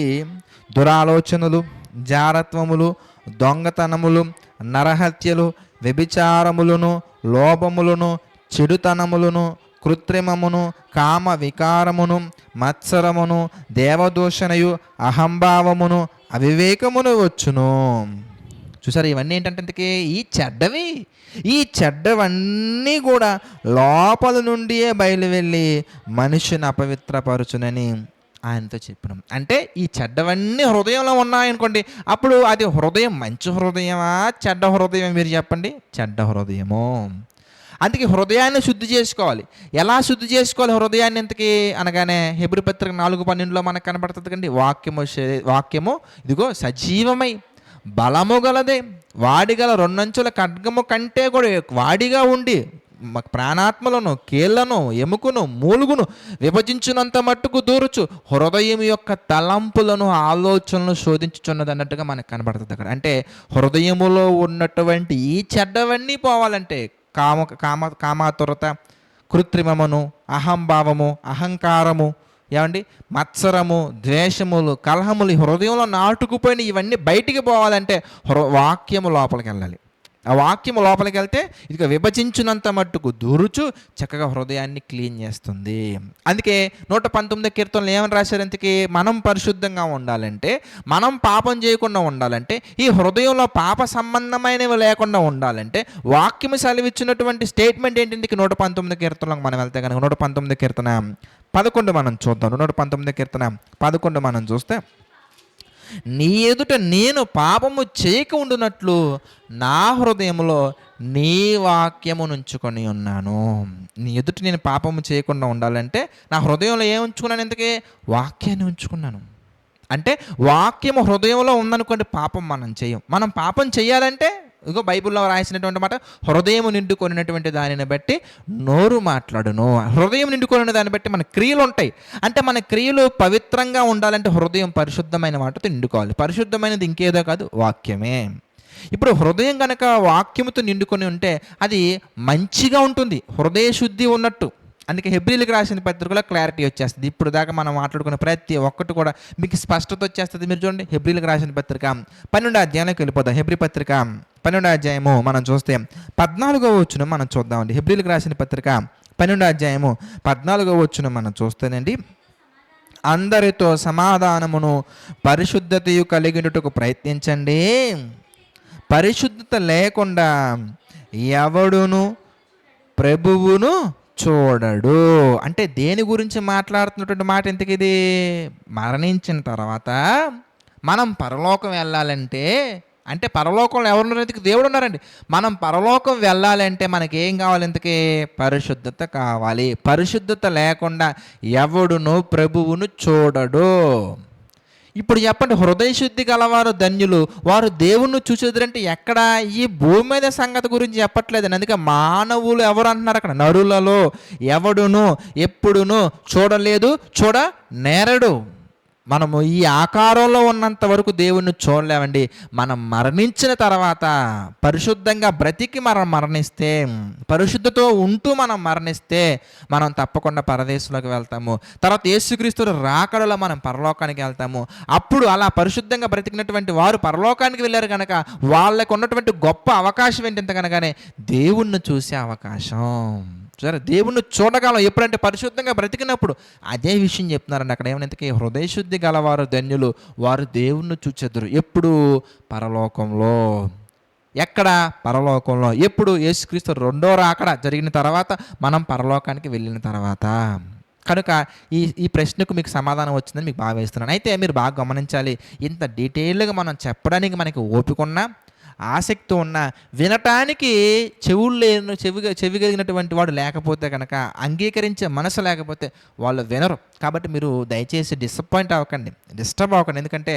దురాలోచనలు, జారత్వములు, దొంగతనములు, నరహత్యలు, వ్యభిచారములను, లోభములను, చెడుతనములను, కృత్రిమమును, కామ వికారమును, మత్సరమును, దేవదూషణయు, అహంభావమును, అవివేకమును వచ్చును. చూసారు, ఇవన్నీ ఏంటంటే ఇంతకీ ఈ చెడ్డవన్నీ కూడా లోపల నుండియే బయలు వెళ్ళి మనిషిని అపవిత్రపరచునని ఆయనతో చెప్పినాం. అంటే ఈ చెడ్డవన్నీ హృదయంలో ఉన్నాయనుకోండి, అప్పుడు అది హృదయం మంచి హృదయమా చెడ్డ హృదయం? మీరు చెప్పండి. చెడ్డ హృదయము. అందుకే హృదయాన్ని శుద్ధి చేసుకోవాలి. ఎలా శుద్ధి చేసుకోవాలి హృదయాన్ని ఇంతకీ అనగానే హెబ్రీ పత్రిక 4:12 మనకు కనబడుతుంది కండి. వాక్యము ఇదిగో సజీవమై బలము గలదే, వాడిగల 2 అంచుల ఖడ్గము కంటే కూడా వాడిగా ఉండి ప్రాణాత్మలను, కీళ్లను, ఎముకను, మూలుగును విభజించినంత మట్టుకు దూరుచు హృదయం యొక్క తలంపులను, ఆలోచనలను శోధించుచున్నది అన్నట్టుగా మనకు కనబడుతుంది అక్కడ. అంటే హృదయములో ఉన్నటువంటి ఈ చెడ్డవన్నీ పోవాలంటే కామాతురత, కృత్రిమమును, అహంభావము, అహంకారము, ఏమండి మత్సరము, ద్వేషములు, కలహములు హృదయంలో నాటుకుపోయిన ఇవన్నీ బయటికి పోవాలంటే వాక్యము లోపలికి వెళ్ళాలి. ఆ వాక్యము లోపలికి వెళ్తే ఇక విభజించినంత మట్టుకు దూరుచు చక్కగా హృదయాన్ని క్లీన్ చేస్తుంది. అందుకే 119 కీర్తనలు ఏమని రాశారు? ఇంతకీ మనం పరిశుద్ధంగా ఉండాలంటే, మనం పాపం చేయకుండా ఉండాలంటే, ఈ హృదయంలో పాప సంబంధమైనవి లేకుండా ఉండాలంటే వాక్యము సెలవిచ్చినటువంటి స్టేట్మెంట్ ఏంటి? 119 కీర్తనలకు మనం వెళ్తే కనుక 119 కీర్తన 11 మనం చూద్దాం. 119 కీర్తన 11 మనం చూస్తే, నీ ఎదుట నేను పాపము చేయక ఉండునట్లు నా హృదయంలో నీ వాక్యము నుంచుకొని ఉన్నాను. నీ ఎదుట నేను పాపము చేయకుండా ఉండాలంటే నా హృదయంలో ఏం ఉంచుకున్నాను? ఎందుకే? వాక్యాన్ని ఉంచుకున్నాను. అంటే వాక్యము హృదయంలో ఉందనుకోండి, పాపం మనం చేయం. మనం పాపం చేయాలంటే ఇగో బైబిల్లో రాసినటువంటి మాట, హృదయం నిండుకొనినటువంటి దానిని బట్టి నోరు మాట్లాడును. హృదయం నిండుకొనిన దాన్ని బట్టి మన క్రియలు ఉంటాయి. అంటే మన క్రియలు పవిత్రంగా ఉండాలంటే హృదయం పరిశుద్ధమైన వాటితో నిండుకోవాలి. పరిశుద్ధమైనది ఇంకేదో కాదు, వాక్యమే. ఇప్పుడు హృదయం కనుక వాక్యముతో నిండుకొని ఉంటే అది మంచిగా ఉంటుంది, హృదయ శుద్ధి ఉన్నట్టు. అందుకే హెబ్రీలకు రాసిన పత్రికలో క్లారిటీ వచ్చేస్తుంది. ఇప్పుడు దాకా మనం మాట్లాడుకున్న ప్రతి ఒక్కటి కూడా మీకు స్పష్టత వచ్చేస్తుంది. మీరు చూడండి, హెబ్రీలకు రాసిన పత్రిక 12వ అధ్యాయానికి వెళ్ళిపోదాం. హెబ్రీ పత్రిక 12వ అధ్యాయము మనం చూస్తే 14వ వచనం మనం చూద్దామండి. హెబ్రీలకు రాసిన పత్రిక 12వ అధ్యాయము 14వ వచనం మనం చూస్తేనండి, అందరితో సమాధానమును పరిశుద్ధతయు కలిగినట్టుకు ప్రయత్నించండి, పరిశుద్ధత లేకుండా ఎవడును ప్రభువును చూడడు. అంటే దేని గురించి మాట్లాడుతున్నటువంటి మాట ఇంతకీ? ఇది మరణించిన తర్వాత మనం పరలోకం వెళ్ళాలంటే, అంటే పరలోకంలో ఎవరున్నారు? దేవుడు ఉన్నారండి. మనం పరలోకం వెళ్ళాలంటే మనకి ఏం కావాలి? ఇంతకీ పరిశుద్ధత కావాలి. పరిశుద్ధత లేకుండా ఎవడును ప్రభువును చూడడు. ఇప్పుడు చెప్పండి, హృదయ శుద్ధి గలవారు ధన్యులు, వారు దేవుణ్ణి చూసేదురంటే ఎక్కడ? ఈ భూమి మీద సంగతి గురించి చెప్పట్లేదండి. అందుకే మానవులు ఎవరు అంటున్నారు అక్కడ, నరులలో ఎవడును ఎప్పుడును చూడలేదు, చూడ నేరడు. మనము ఈ ఆకారంలో ఉన్నంత వరకు దేవుణ్ణి చూడలేమండి. మనం మరణించిన తర్వాత పరిశుద్ధంగా బ్రతికి మనం మరణిస్తే, పరిశుద్ధతో ఉంటూ మనం మరణిస్తే మనం తప్పకుండా పరదేశంలోకి వెళ్తాము. తర్వాత యేసుక్రీస్తు రాకడలో మనం పరలోకానికి వెళ్తాము. అప్పుడు అలా పరిశుద్ధంగా బ్రతికినటువంటి వారు పరలోకానికి వెళ్ళారు కనుక వాళ్ళకు ఉన్నటువంటి గొప్ప అవకాశం ఏంటి ఎంతకనగానే దేవుణ్ణి చూసే అవకాశం. సరే, దేవుణ్ణి చూడగలం ఎప్పుడంటే పరిశుద్ధంగా బ్రతికినప్పుడు. అదే విషయం చెప్తున్నారండి అక్కడ. ఏమనంతకీ హృదయ శుద్ధి గలవారు ధన్యులు, వారు దేవుణ్ణి చూచెదరు. ఎప్పుడు? పరలోకంలో. ఎక్కడ? పరలోకంలో. ఎప్పుడు? యేసుక్రీస్తు రెండో రాకడ జరిగిన తర్వాత, మనం పరలోకానికి వెళ్ళిన తర్వాత. కనుక ఈ ప్రశ్నకు మీకు సమాధానం వచ్చిందని మీకు బాగా వేస్తున్నాను. అయితే మీరు బాగా గమనించాలి, ఇంత డీటెయిల్గా మనం చెప్పడానికి మనకి ఓపిక ఉన్నా, ఆసక్తి ఉన్న, వినటానికి చెవి కలిగినటువంటి వాడు లేకపోతే కనుక, అంగీకరించే మనసు లేకపోతే వాళ్ళు వినరు. కాబట్టి మీరు దయచేసి డిసప్పాయింట్ అవ్వకండి, డిస్టర్బ్ అవ్వకండి. ఎందుకంటే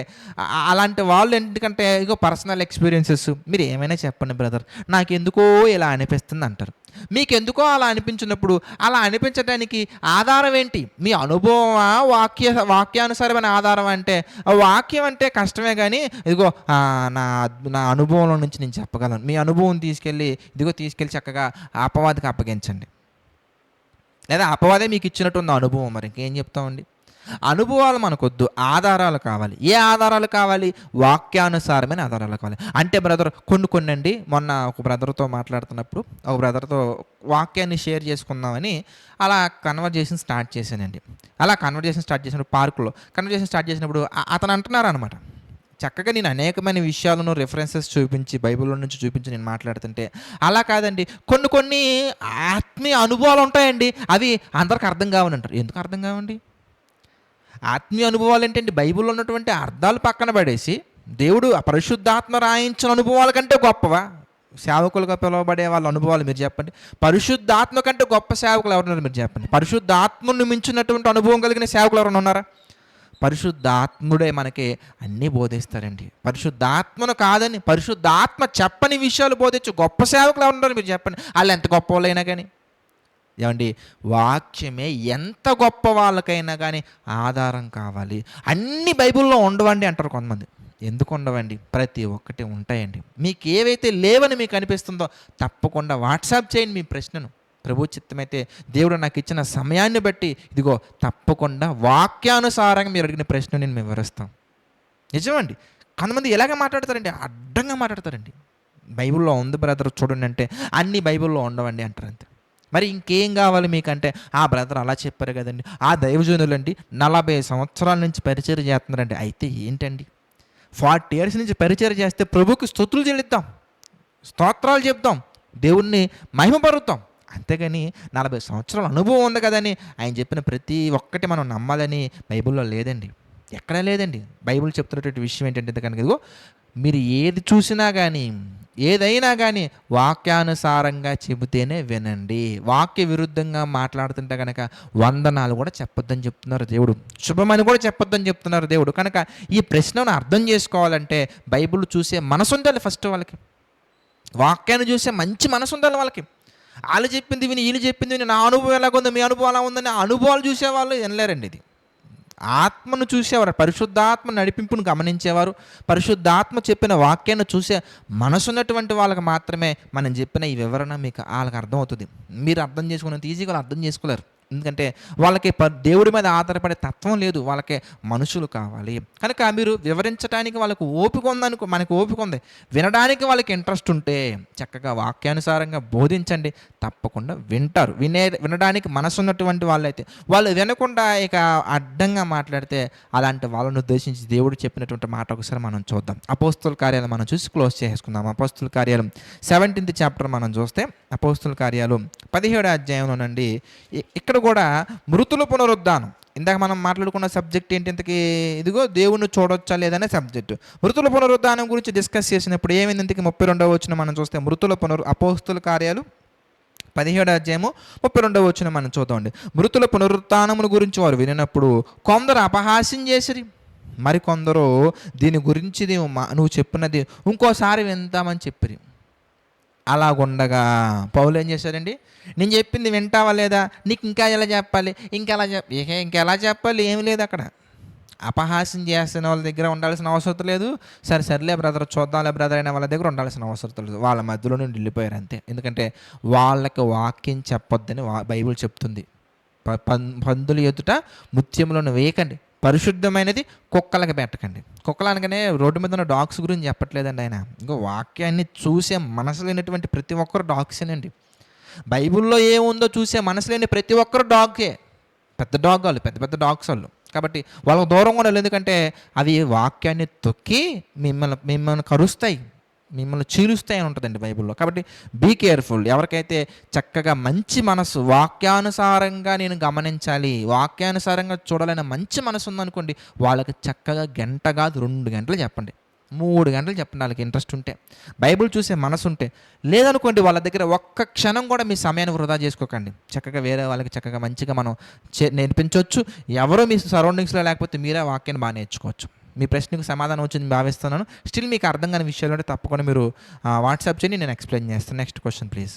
అలాంటి వాళ్ళు ఎందుకంటే ఇగో పర్సనల్ ఎక్స్పీరియన్సెస్, మీరు ఏమైనా చెప్పండి బ్రదర్, నాకు ఎందుకో ఇలా అనిపిస్తుంది అంటారు. మీకు ఎందుకో అలా అనిపించినప్పుడు అలా అనిపించడానికి ఆధారం ఏంటి? మీ అనుభవమా, వాక్యానుసారమైన ఆధారం? అంటే వాక్యం అంటే కష్టమే, కానీ ఇదిగో నా నా అనుభవంలో నుంచి నేను చెప్పగలను. మీ అనుభవం తీసుకెళ్ళి చక్కగా అపవాదికి అప్పగించండి. లేదా అపవాదే మీకు ఇచ్చినట్టు ఉన్న అనుభవం, మరి ఇంకేం చెప్తామండి? అనుభవాలు మనకొద్దు, ఆధారాలు కావాలి. ఏ ఆధారాలు కావాలి? వాక్యానుసారమైన ఆధారాలు కావాలి. అంటే బ్రదర్ కొన్ని అండి, మొన్న ఒక బ్రదర్తో మాట్లాడుతున్నప్పుడు ఒక బ్రదర్తో వాక్యాన్ని షేర్ చేసుకుందామని అలా కన్వర్జేషన్ స్టార్ట్ చేశానండి. అలా కన్వర్జేషన్ స్టార్ట్ చేసినప్పుడు పార్కులో కన్వర్జేషన్ స్టార్ట్ చేసినప్పుడు అతను అంటున్నారు అనమాట, చక్కగా నేను అనేకమైన విషయాలను రెఫరెన్సెస్ చూపించి, బైబిల్లో నుంచి చూపించి నేను మాట్లాడుతుంటే, అలా కాదండి, కొన్ని ఆత్మీయ అనుభవాలు ఉంటాయండి, అవి అందరికి అర్థం కావని అంటారు. ఎందుకు అర్థం కావండి? ఆత్మీయ అనుభవాలు ఏంటంటే బైబిల్లో ఉన్నటువంటి అర్థాలు పక్కన పడేసి, దేవుడు పరిశుద్ధాత్మ రాయించిన అనుభవాల కంటే గొప్పవా? సేవకులుగా పిలువబడే వాళ్ళ అనుభవాలు మీరు చెప్పండి. పరిశుద్ధాత్మ కంటే గొప్ప సేవకులు ఎవరున్నారు మీరు చెప్పండి. పరిశుద్ధాత్మను మించినటువంటి అనుభవం కలిగిన సేవకులు ఎవరైనా ఉన్నారా? పరిశుద్ధాత్ముడే మనకి అన్నీ బోధిస్తారండి. పరిశుద్ధాత్మను కాదని, పరిశుద్ధాత్మ చెప్పని విషయాలు బోధించు గొప్ప సేవకులు ఎవరున్నారు మీరు చెప్పండి. వాళ్ళు ఎంత గొప్ప వాళ్ళైనా కానీ. ఏమండి, వాక్యమే ఎంత గొప్ప వాళ్ళకైనా కానీ ఆధారం కావాలి. అన్ని బైబిల్లో ఉండవండి అంటారు కొంతమంది. ఎందుకు ఉండవండి? ప్రతి ఒక్కటి ఉంటాయండి. మీకు ఏవైతే లేవని మీకు అనిపిస్తుందో తప్పకుండా వాట్సాప్ చేయండి మీ ప్రశ్నను. ప్రభు చిత్తమైతే దేవుడు నాకు ఇచ్చిన సమయాన్ని బట్టి ఇదిగో తప్పకుండా వాక్యానుసారంగా మీరు అడిగిన ప్రశ్న నేను వివరిస్తాను. నిజమండి, కొంతమంది ఎలాగ మాట్లాడతారండి, అడ్డంగా మాట్లాడతారండి. బైబిల్లో ఉంది బ్రదర్ చూడండి అంటే, అన్ని బైబిల్లో ఉండవండి అంటారు అంతే. మరి ఇంకేం కావాలి మీకంటే, ఆ బ్రదర్ అలా చెప్పారు కదండి, ఆ దైవజనులండి 40 సంవత్సరాల నుంచి పరిచయం చేస్తున్నారండి. అయితే ఏంటండి, 40 years నుంచి పరిచయం చేస్తే ప్రభుకి స్తుతులు చెల్లిద్దాం, స్తోత్రాలు చెప్తాం, దేవుణ్ణి మహిమపరుద్దాం. అంతేగాని 40 సంవత్సరాల అనుభవం ఉంది కదని ఆయన చెప్పిన ప్రతి ఒక్కటి మనం నమ్మాలని బైబిల్లో లేదండి, ఎక్కడా లేదండి. బైబిల్ చెప్తున్నటువంటి విషయం ఏంటంటే కనుక, ఇదిగో మీరు ఏది చూసినా కానీ, ఏదైనా కానీ వాక్యానుసారంగా చెబితేనే వినండి. వాక్య విరుద్ధంగా మాట్లాడుతుంటే కనుక వందనాలు కూడా చెప్పొద్దని చెప్తున్నారు దేవుడు, శుభమని కూడా చెప్పొద్దని చెప్తున్నారు దేవుడు. కనుక ఈ ప్రశ్నను అర్థం చేసుకోవాలంటే బైబిల్ చూసే మనసు ఉండాలి ఫస్ట్ వాళ్ళకి, వాక్యాన్ని చూసే మంచి మనసు ఉండాలి వాళ్ళకి. వాళ్ళు చెప్పింది విని, వీళ్ళు చెప్పింది విని, నా అనుభవం ఎలాగుందో మీ అనుభవం ఎలా ఉందని అనుభవాలు చూసేవాళ్ళు వినలేరండి. ఇది ఆత్మను చూసేవారు, పరిశుద్ధాత్మ నడిపింపును గమనించేవారు, పరిశుద్ధాత్మ చెప్పిన వాక్యాన్ని చూసే మనసున్నటువంటి వాళ్ళకి మాత్రమే మనం చెప్పిన ఈ వివరణ మీకు వాళ్ళకి అర్థమవుతుంది. మీరు అర్థం చేసుకున్నంత ఈజీగా వాళ్ళు అర్థం చేసుకోలేరు. ఎందుకంటే వాళ్ళకి దేవుడి మీద ఆధారపడే తత్వం లేదు, వాళ్ళకి మనుషులు కావాలి. కనుక మీరు వివరించడానికి వాళ్ళకు ఓపిక ఉందనుకో, మనకు ఓపిక ఉంది, వినడానికి వాళ్ళకి ఇంట్రెస్ట్ ఉంటే చక్కగా వాక్యానుసారంగా బోధించండి, తప్పకుండా వింటారు. వినడానికి మనసు ఉన్నటువంటి వాళ్ళైతే, వాళ్ళు వినకుండా ఇక అడ్డంగా మాట్లాడితే అలాంటి వాళ్ళను ఉద్దేశించి దేవుడు చెప్పినటువంటి మాట ఒకసారి మనం చూద్దాం. అపోస్తుల కార్యాలు మనం చూసి క్లోజ్ చేసుకుందాం. అపోస్తుల కార్యాలు 17th chapter మనం చూస్తే, అపోస్తుల కార్యాలు 17వ అధ్యాయంలోనండి ఇక్కడ కూడా మృతుల పునరుద్ధానం, ఇందాక మనం మాట్లాడుకున్న సబ్జెక్ట్ ఏంటి ఇంతకీ, ఇదిగో దేవుణ్ణి చూడొచ్చా లేదనే సబ్జెక్టు. మృతుల పునరుద్ధానం గురించి డిస్కస్ చేసినప్పుడు ఏమైంది ఇంతకీ 32వ వచనం మనం చూస్తే, అపోస్తుల కార్యాలు 17వ అధ్యాయము 32వ వచనం మనం చూద్దామండి. మృతుల పునరుత్థానమును గురించి వారు వినినప్పుడు కొందరు అపహాస్యం చేసిరి. మరికొందరు దీని గురించి నువ్వు చెప్పినది ఇంకోసారి వింటామని చెప్పిరి. అలాగుండగా పౌలు ఏం చేశాడండి, నేను చెప్పింది వింటావా లేదా, నీకు ఇంకా ఎలా చెప్పాలి, ఇంకెలా చెప్పాలి, ఏమి లేదు అక్కడ. అపహాస్యం చేస్తున్న వాళ్ళ దగ్గర ఉండాల్సిన అవసరం లేదు, సర్లే బ్రదర్ చూద్దాంలే బ్రదర్ అయిన వాళ్ళ దగ్గర ఉండాల్సిన అవసరం లేదు. వాళ్ళ మధ్యలో నుండి వెళ్ళిపోయారు అంతే. ఎందుకంటే వాళ్ళకి వాక్యం చెప్పొద్దని బైబిల్ చెప్తుంది. పందులు ఎదుట ముత్యములను వేయకండి, పరిశుద్ధమైనది కుక్కలకి పెట్టకండి. కుక్కలు అనగానే రోడ్డు మీద ఉన్న డాగ్స్ గురించి చెప్పట్లేదండి ఆయన. ఇంకో వాక్యాన్ని చూసే మనసు లేనటువంటి ప్రతి ఒక్కరు డాగ్సేనండి. బైబిల్లో ఏముందో చూసే మనసు లేని ప్రతి ఒక్కరు డాగే. పెద్ద డాగ్ వాళ్ళు, పెద్ద పెద్ద డాగ్స్ వాళ్ళు. కాబట్టి వాళ్ళకు దూరంగా ఉండాలి. ఎందుకంటే అవి వాక్యాన్ని తొక్కి మిమ్మల్ని కరుస్తాయి, మిమ్మల్ని చీలుస్తాయి అని ఉంటుందండి బైబిల్లో. కాబట్టి బీ కేర్ఫుల్. ఎవరికైతే చక్కగా మంచి మనసు, వాక్యానుసారంగా నేను గమనించాలి, వాక్యానుసారంగా చూడాలనే మంచి మనసు ఉందనుకోండి, వాళ్ళకి చక్కగా గంట కాదు 2 గంటలు చెప్పండి, 3 గంటలు చెప్పండి. వాళ్ళకి ఇంట్రెస్ట్ ఉంటే, బైబిల్ చూసే మనసు ఉంటే. లేదనుకోండి వాళ్ళ దగ్గర ఒక్క క్షణం కూడా మీ సమయాన్ని వృధా చేసుకోకండి. చక్కగా వేరే వాళ్ళకి చక్కగా మంచిగా మనం నేర్పించవచ్చు. ఎవరో మీ సరౌండింగ్స్లో లేకపోతే మీరే వాక్యాన్ని బాగా నేర్చుకోవచ్చు. మీ ప్రశ్నకు సమాధానం వచ్చింది భావిస్తున్నాను. స్టిల్ మీకు అర్థం కాని విషయాలు ఉంటే తప్పకుండా మీరు వాట్సాప్ చేయండి, నేను ఎక్స్ప్లెయిన్ చేస్తాను. Next question please.